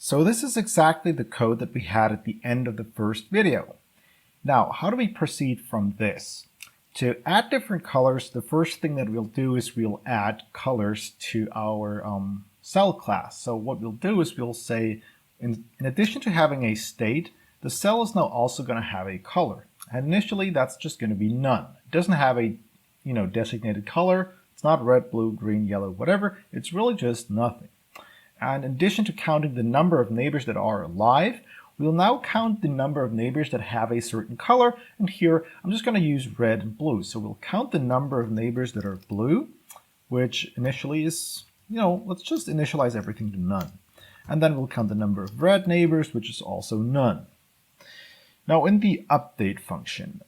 So this is exactly the code that we had at the end of the first video. Now, how do we proceed from this? To add different colors, the first thing that we'll do is we'll add colors to our cell class. So what we'll do is we'll say, in addition to having a state, the cell is now also going to have a color. And initially, that's just going to be none. It doesn't have a designated color. It's not red, blue, green, yellow, whatever. It's really just nothing. And in addition to counting the number of neighbors that are alive, we'll now count the number of neighbors that have a certain color. And here, I'm just going to use red and blue. So we'll count the number of neighbors that are blue, which initially is, let's just initialize everything to none. And then we'll count the number of red neighbors, which is also none. Now in the update function,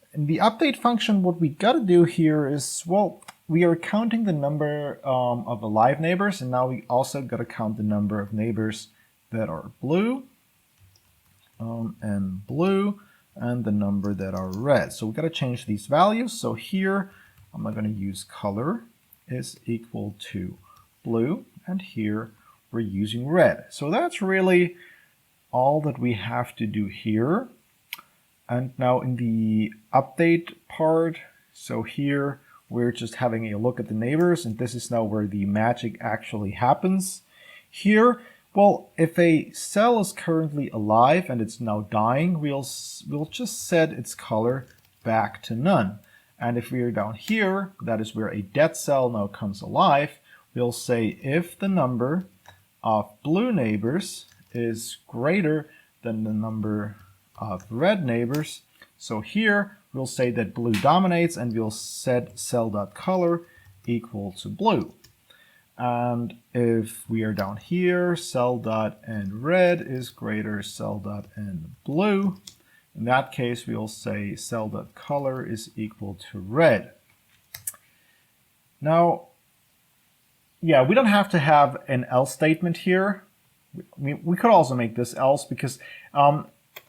what we got to do here is, well, we are counting the number of alive neighbors, and now we also got to count the number of neighbors that are blue, and the number that are red. So we got to change these values. So here, I'm not going to use color is equal to blue, and here we're using red. So that's really all that we have to do here. And now in the update part, so here we're just having a look at the neighbors, and this is now where the magic actually happens. Here, well, if a cell is currently alive and it's now dying, we'll just set its color back to none. And if we are down here, that is where a dead cell now comes alive, we'll say if the number of blue neighbors is greater than the number of red neighbors. So here we'll say that blue dominates, and we'll set cell.color equal to blue. And if we are down here, cell.end red is greater cell.end blue. In that case, we'll say cell.color is equal to red. Now, yeah, we don't have to have an else statement here. We could also make this else, because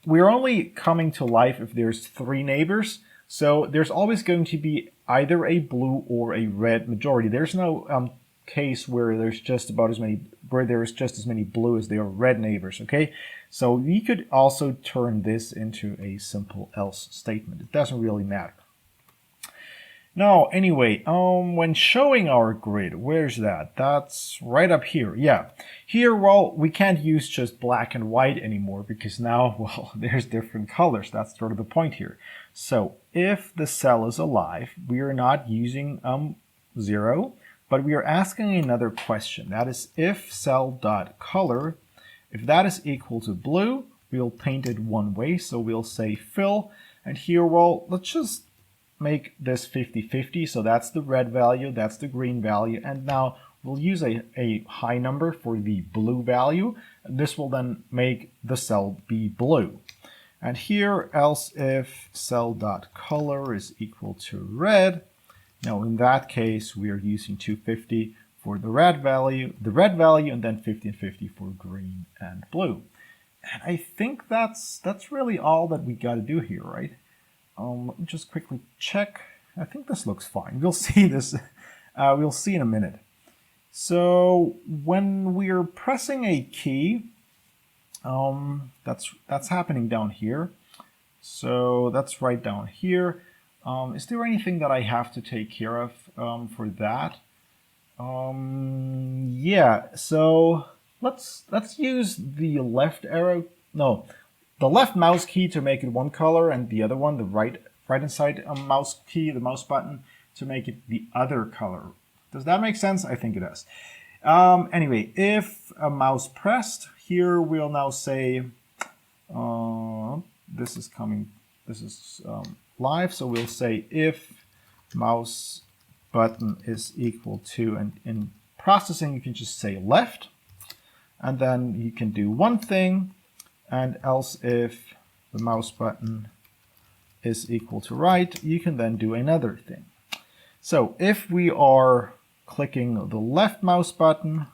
we're only coming to life if there's 3 neighbors. So there's always going to be either a blue or a red majority. There's no case where there's just as many blue as there are red neighbors. Okay, so we could also turn this into a simple else statement. It doesn't really matter. Now, anyway, when showing our grid, where's that? That's right up here. Yeah, here, well, we can't use just black and white anymore, because now, well, there's different colors. That's sort of the point here. So if the cell is alive, we are not using 0, but we are asking another question. That is, if cell.color, if that is equal to blue, we'll paint it one way. So we'll say fill, and here, well, let's just make this 50-50. So that's the red value, that's the green value, and now we'll use a high number for the blue value. This will then make the cell be blue. And here, else if cell.color is equal to red. Now in that case, we are using 250 for the red value, and then 50 and 50 for green and blue. And I think that's really all that we got to do here, right? Let me just quickly check. I think this looks fine. We'll see this. We'll see in a minute. So when we're pressing a key, that's happening down here. So that's right down here. Is there anything that I have to take care of for that? Yeah. So let's use the left arrow. No. The left mouse key to make it one color, and the other one, the right hand side mouse key, the mouse button, to make it the other color. Does that make sense? I think it does. Anyway, if a mouse pressed, here we'll now say this is live, so we'll say if mouse button is equal to, and in processing you can just say left, and then you can do one thing. And else if the mouse button is equal to right, you can then do another thing. So if we are clicking the left mouse button,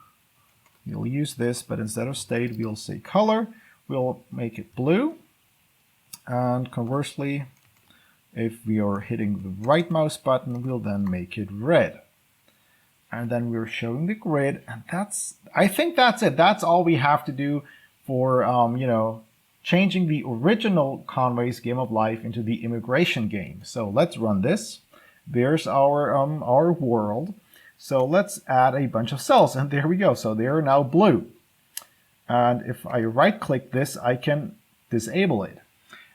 we'll use this, but instead of state, we'll say color. We'll make it blue. And conversely, if we are hitting the right mouse button, we'll then make it red. And then we're showing the grid, and I think that's it. That's all we have to do for, changing the original Conway's Game of Life into the immigration game. So let's run this. There's our world. So let's add a bunch of cells, and there we go. So they are now blue. And if I right-click this, I can disable it.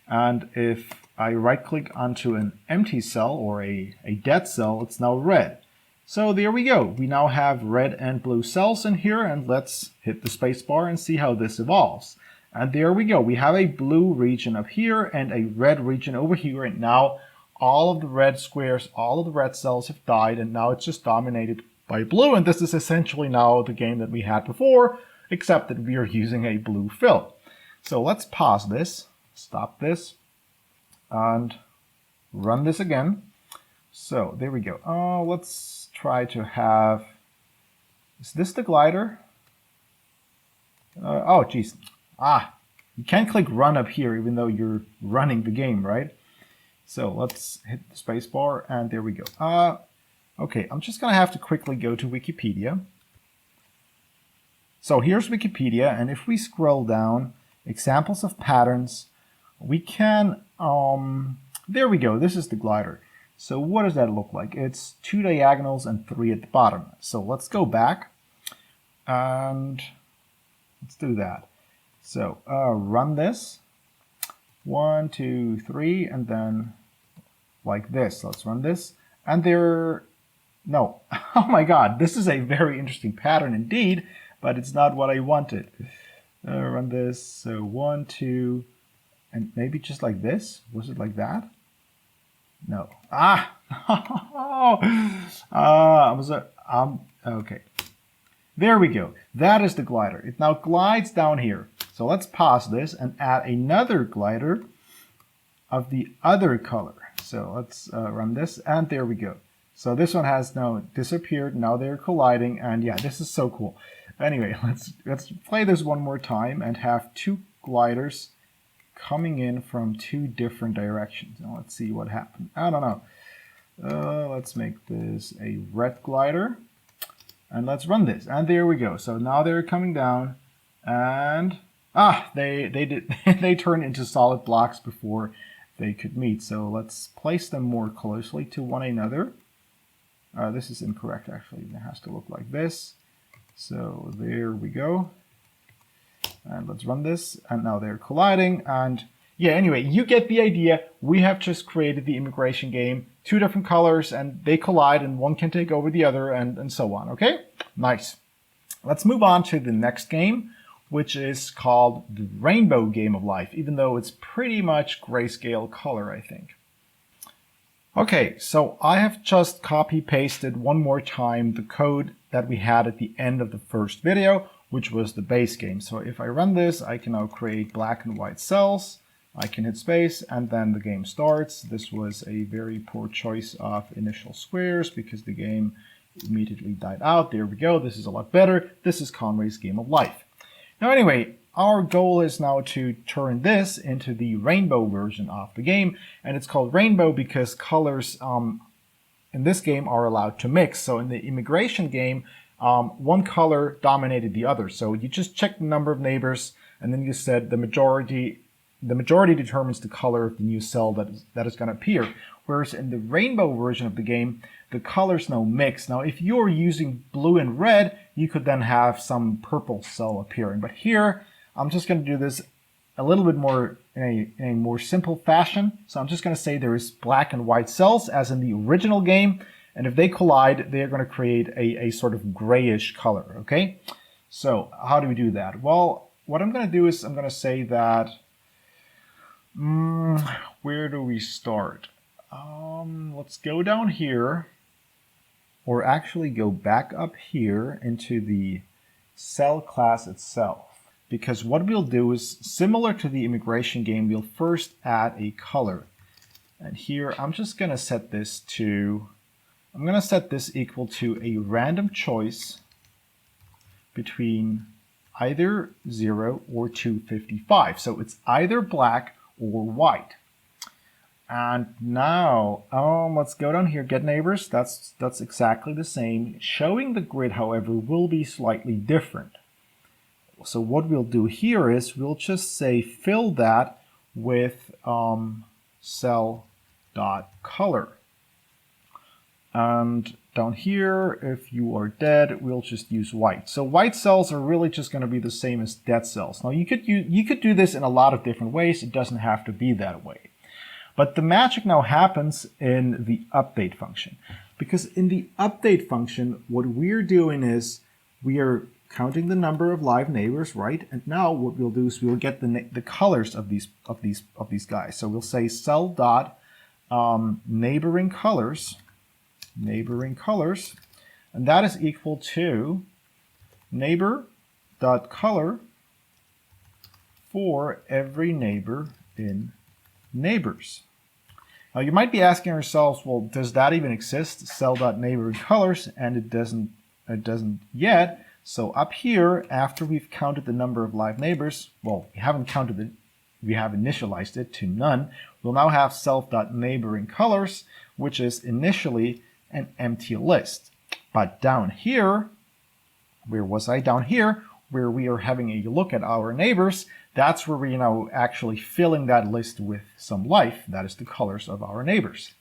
And if I right-click onto an empty cell or a dead cell, it's now red. So there we go. We now have red and blue cells in here, and let's hit the space bar and see how this evolves. And there we go. We have a blue region up here and a red region over here, and now all of the red squares, all of the red cells have died, and now it's just dominated by blue. And this is essentially now the game that we had before, except that we are using a blue fill. So let's pause this, stop this, and run this again. So there we go. Let's try to have, is this the glider? Oh, geez. You can't click run up here even though you're running the game, right? So let's hit the space bar, and there we go. Okay, I'm just gonna have to quickly go to Wikipedia. So here's Wikipedia, and if we scroll down, examples of patterns, we can, there we go, this is the glider. So what does that look like? It's 2 diagonals and 3 at the bottom. So let's go back, and let's do that. So run this, 1, 2, 3, and then like this. Let's run this, and no, oh my God, this is a very interesting pattern indeed, but it's not what I wanted. Run this, so 1, 2, and maybe just like this. Was it like that? No. Okay. There we go. That is the glider. It now glides down here. So let's pause this and add another glider of the other color. So let's run this, and there we go. So this one has now disappeared. Now they're colliding, and yeah, this is so cool. Anyway, let's play this one more time and have 2 gliders coming in from 2 different directions. Now let's see what happened. I don't know. Let's make this a red glider, and let's run this. And there we go. So now they're coming down, and they turned into solid blocks before they could meet. So let's place them more closely to one another. This is incorrect, actually. It has to look like this. So there we go. And let's run this, and now they're colliding. And yeah, anyway, you get the idea. We have just created the immigration game, 2 different colors, and they collide, and one can take over the other, and so on. Okay, nice. Let's move on to the next game, which is called the Rainbow Game of Life, even though it's pretty much grayscale color, I think. Okay, so I have just copy-pasted one more time the code that we had at the end of the first video, which was the base game. So if I run this, I can now create black and white cells. I can hit space, and then the game starts. This was a very poor choice of initial squares because the game immediately died out. There we go. This is a lot better. This is Conway's Game of Life. Now anyway, our goal is now to turn this into the rainbow version of the game, and it's called rainbow because colors in this game are allowed to mix. So in the immigration game, one color dominated the other. So you just check the number of neighbors, and then you said the majority determines the color of the new cell that is going to appear. Whereas in the rainbow version of the game, the colors now mix. Now, if you're using blue and red, you could then have some purple cell appearing. But here, I'm just going to do this a little bit more in a more simple fashion. So I'm just going to say there is black and white cells as in the original game. And if they collide, they're going to create a sort of grayish color, okay? So how do we do that? Well, what I'm going to do is I'm going to say that, where do we start? Let's go down here, or actually go back up here into the cell class itself. Because what we'll do is, similar to the immigration game, we'll first add a color. And here, I'm just going to set this to, I'm going to set this equal to a random choice between either 0 or 255. So it's either black or white. And now, let's go down here, get neighbors. That's exactly the same. Showing the grid, however, will be slightly different. So what we'll do here is we'll just say fill that with cell dot color. And down here, if you are dead, we'll just use white. So white cells are really just going to be the same as dead cells. Now you could do this in a lot of different ways. It doesn't have to be that way. But the magic now happens in the update function. Because in the update function, what we're doing is we are counting the number of live neighbors, right? And now what we'll do is we'll get the colors of these guys. So we'll say cell dot neighboring colors, and that is equal to neighbor dot color for every neighbor in neighbors. Now you might be asking yourselves, well, does that even exist? Cell dot neighboring colors, and it doesn't yet. So up here, after we've counted the number of live neighbors, well, we haven't counted it, we have initialized it to none. We'll now have self.neighboring colors, which is initially an empty list. But down here, where was I? Down here, where we are having a look at our neighbors, that's where we're now actually filling that list with some life. That is the colors of our neighbors.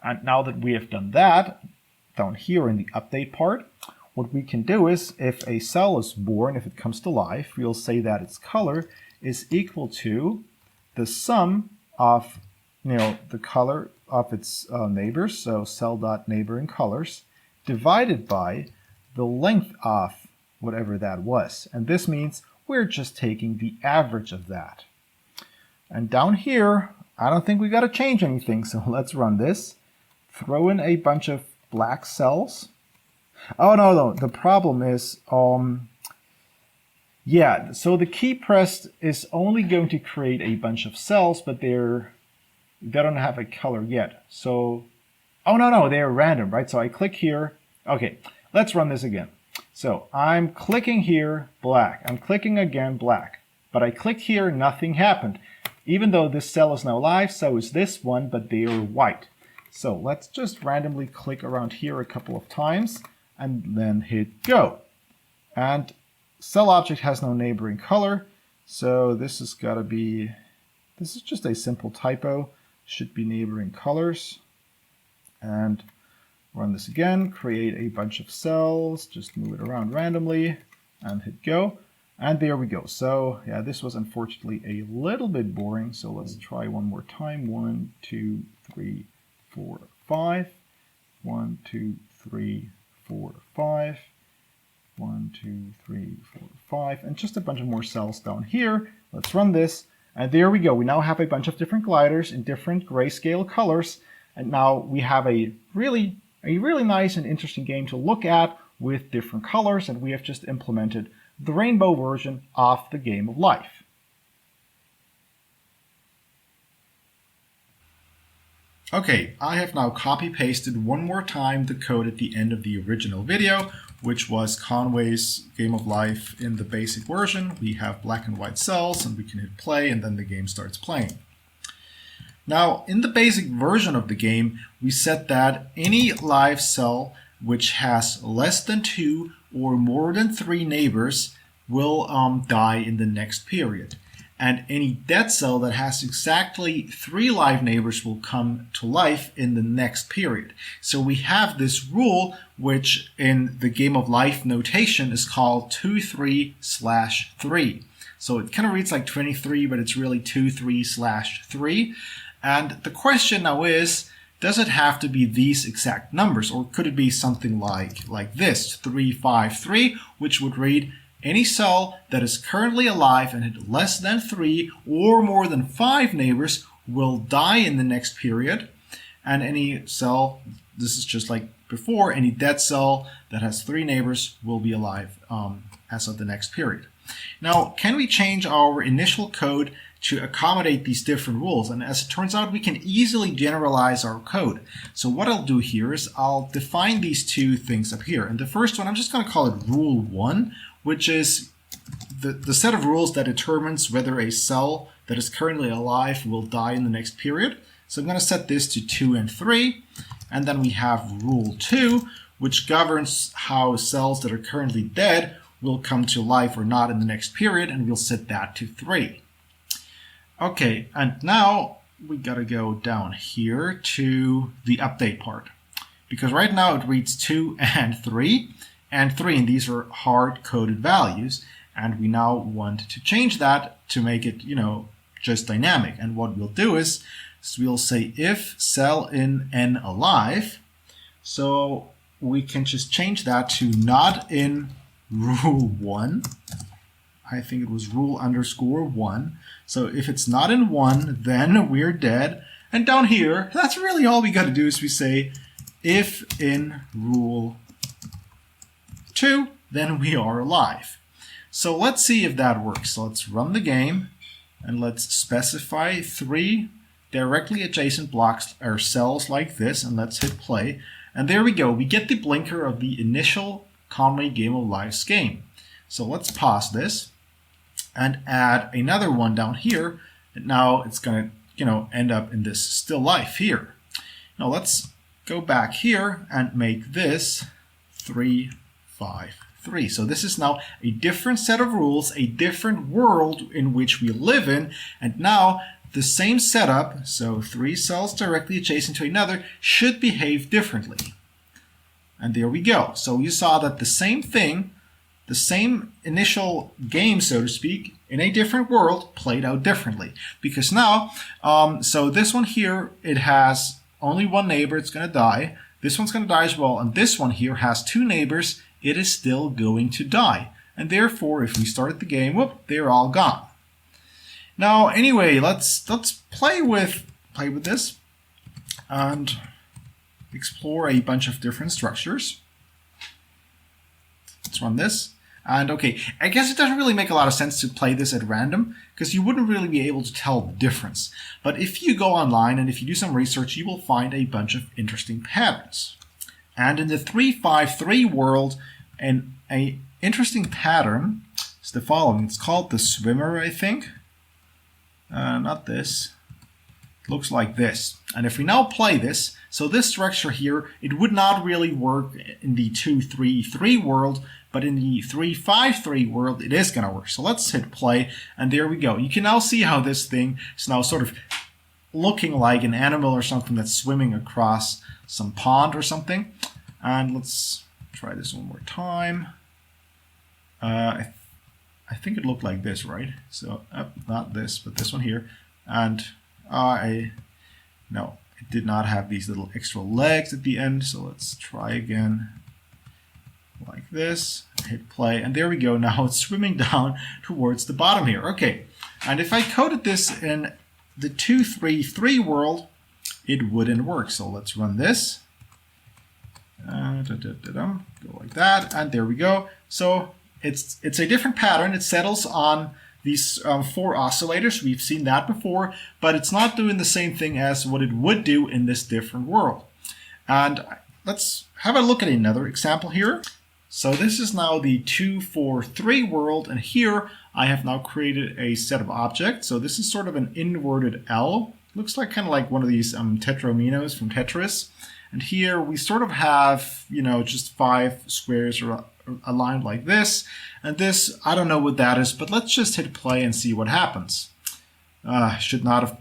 And now that we have done that, down here in the update part, what we can do is, if a cell is born, if it comes to life, we'll say that its color is equal to the sum of, the color of its neighbors, so cell.neighboring colors, divided by the length of whatever that was. And this means we're just taking the average of that. And down here, I don't think we got to change anything, so let's run this. Throw in a bunch of black cells. Oh, no, the problem is, yeah, so the key pressed is only going to create a bunch of cells, but they don't have a color yet. So, oh, no, they're random, right? So I click here. Okay, let's run this again. So I'm clicking here, black. I'm clicking again, black. But I clicked here, nothing happened. Even though this cell is now live, so is this one, but they are white. So let's just randomly click around here a couple of times and then hit go. And cell object has no neighboring color, so this is just a simple typo. Should be neighboring colors. And run this again, create a bunch of cells, just move it around randomly and hit go. And there we go. So yeah, this was unfortunately a little bit boring. So let's try one more time. 1, 2, 3, 4, 5. 1, 2, 3, 4, 5. 1, 2, 3, 4, 5. And just a bunch of more cells down here. Let's run this. And there we go. We now have a bunch of different gliders in different grayscale colors. And now we have a really nice and interesting game to look at with different colors. And we have just implemented the rainbow version of the game of life. Okay, I have now copy-pasted one more time the code at the end of the original video, which was Conway's Game of Life in the basic version. We have black and white cells, and we can hit play, and then the game starts playing. Now, in the basic version of the game, we set that any live cell which has less than 2 or more than 3 neighbors will die in the next period. And any dead cell that has exactly 3 live neighbors will come to life in the next period. So we have this rule, which in the Game of Life notation is called 2-3/3. So it kind of reads like 23, but it's really 2-3/3. And the question now is, does it have to be these exact numbers, or could it be something like this, 3-5-3, which would read any cell that is currently alive and had less than 3 or more than 5 neighbors will die in the next period. And any cell, this is just like before, any dead cell that has 3 neighbors will be alive as of the next period. Now, can we change our initial code to accommodate these different rules? And as it turns out, we can easily generalize our code. So what I'll do here is I'll define these 2 things up here. And the first one, I'm just going to call it rule 1, which is the set of rules that determines whether a cell that is currently alive will die in the next period. So I'm going to set this to 2 and 3. And then we have rule 2, which governs how cells that are currently dead will come to life or not in the next period, and we'll set that to 3. Okay, and now we gotta go down here to the update part, because right now it reads 2 and 3, and these are hard-coded values, and we now want to change that to make it, just dynamic. And what we'll do is we'll say if cell in n alive, so we can just change that to not in rule 1. I think it was rule underscore 1. So if it's not in 1, then we're dead. And down here, that's really all we got to do is we say if in rule 2, then we are alive. So let's see if that works. So let's run the game and let's specify 3 directly adjacent blocks or cells like this, and let's hit play. And there we go. We get the blinker of the initial Conway Game of Life's game. So let's pause this and add another one down here. And now it's going to, end up in this still life here. Now let's go back here and make this 3, 5, 3. So this is now a different set of rules, a different world in which we live in, and now the same setup, so 3 cells directly adjacent to another, should behave differently. And there we go. So you saw that the same thing, the same initial game, so to speak, in a different world played out differently. Because now, so this one here, it has only one neighbor, it's going to die. This one's going to die as well, and this one here has 2 neighbors, it is still going to die. And therefore, if we start the game, whoop, they're all gone. Now, anyway, let's play with this and explore a bunch of different structures. Let's run this. And okay, I guess it doesn't really make a lot of sense to play this at random because you wouldn't really be able to tell the difference. But if you go online and if you do some research, you will find a bunch of interesting patterns. And in the 353 world, an interesting pattern is the following. It's called the swimmer, I think. Not this. It looks like this. And if we now play this, so this structure here, it would not really work in the 233 world, but in the 353 world, it is going to work. So let's hit play, and there we go. You can now see how this thing is now sort of looking like an animal or something that's swimming across some pond or something. And let's try this one more time. I think it looked like this, right? So not this, but this one here. And no, it did not have these little extra legs at the end. So let's try again like this, hit play, and there we go. Now it's swimming down towards the bottom here. Okay, and if I coded this in the 233 world, it wouldn't work. So let's run this. Go like that, and there we go. So it's a different pattern. It settles on these 4 oscillators. We've seen that before, but it's not doing the same thing as what it would do in this different world. And let's have a look at another example here. So this is now the 243 world, and here I have now created a set of objects. So this is sort of an inverted L. Looks like kind of like one of these tetrominos from Tetris. And here we sort of have, just 5 squares aligned like this. And this, I don't know what that is, but let's just hit play and see what happens. I should not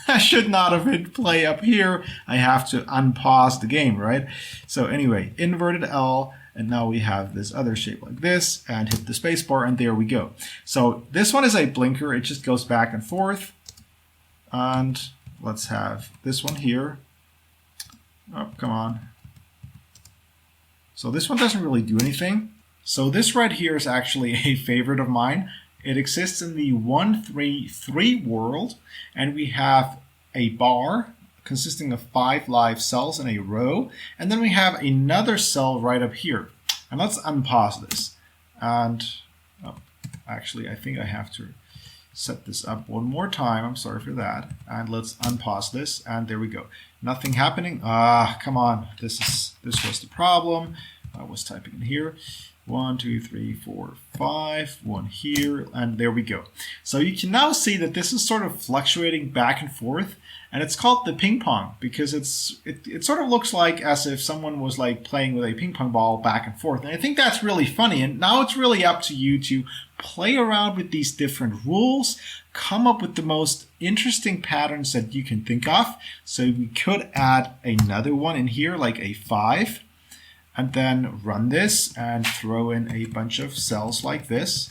have hit play up here. I have to unpause the game, right? So anyway, inverted L. And now we have this other shape like this, and hit the spacebar, and there we go. So this one is a blinker. It just goes back and forth. And let's have this one here. Oh, come on. So this one doesn't really do anything. So this right here is actually a favorite of mine. It exists in the 133 world, and we have a bar consisting of 5 live cells in a row, and then we have another cell right up here. And let's unpause this. And actually, I think I have to set this up one more time. I'm sorry for that. And let's unpause this, and there we go. Nothing happening. Come on. This was the problem. I was typing in here. 1, 2, 3, 4, 5, 1 here, and there we go. So you can now see that this is sort of fluctuating back and forth, And it's called the ping pong because it sort of looks like as if someone was like playing with a ping pong ball back and forth. And I think that's really funny. And now it's really up to you to play around with these different rules, come up with the most interesting patterns that you can think of. So we could add another one in here, like a 5, and then run this and throw in a bunch of cells like this.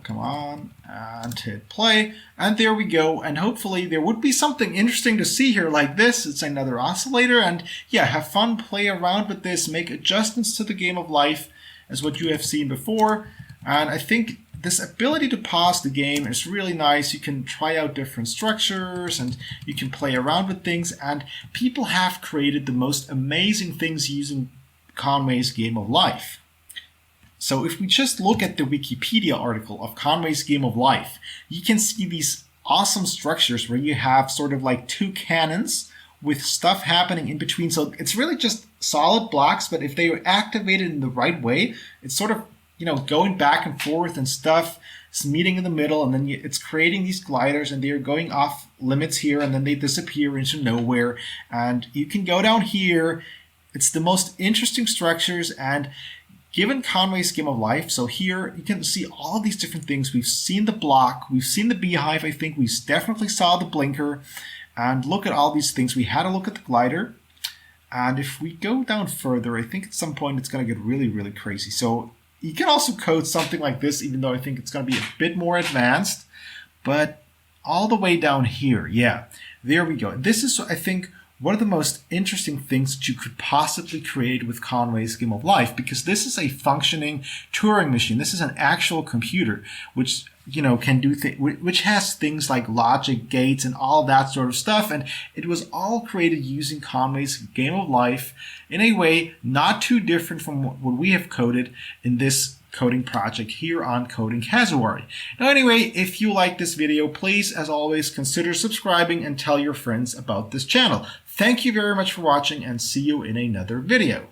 Come on, and hit play, and there we go. And hopefully there would be something interesting to see here like this. It's another oscillator, and yeah, have fun, play around with this, make adjustments to the game of life as what you have seen before. And I think this ability to pause the game is really nice. You can try out different structures and you can play around with things, and people have created the most amazing things using Conway's game of life. So if we just look at the Wikipedia article of Conway's game of life, you can see these awesome structures where you have sort of like 2 cannons with stuff happening in between. So it's really just solid blocks, but if they are activated in the right way, it's sort of, you know, going back and forth and stuff. It's meeting in the middle, and then it's creating these gliders, and they're going off limits here, and then they disappear into nowhere. And you can go down here. It's the most interesting structures, and given Conway's game of life, so here you can see all these different things. We've seen the block, we've seen the beehive, I think we definitely saw the blinker, and look at all these things. We had a look at the glider, and if we go down further, I think at some point it's going to get really, really crazy. So you can also code something like this, even though I think it's going to be a bit more advanced, but all the way down here, yeah, there we go. This is, I think, one of the most interesting things that you could possibly create with Conway's game of life, because this is a functioning Turing machine. This is an actual computer, which, you know, can do which has things like logic gates and all that sort of stuff. And it was all created using Conway's game of life in a way not too different from what we have coded in this coding project here on Coding Casuary. Now anyway, if you like this video, please, as always, consider subscribing and tell your friends about this channel. Thank you very much for watching, and see you in another video.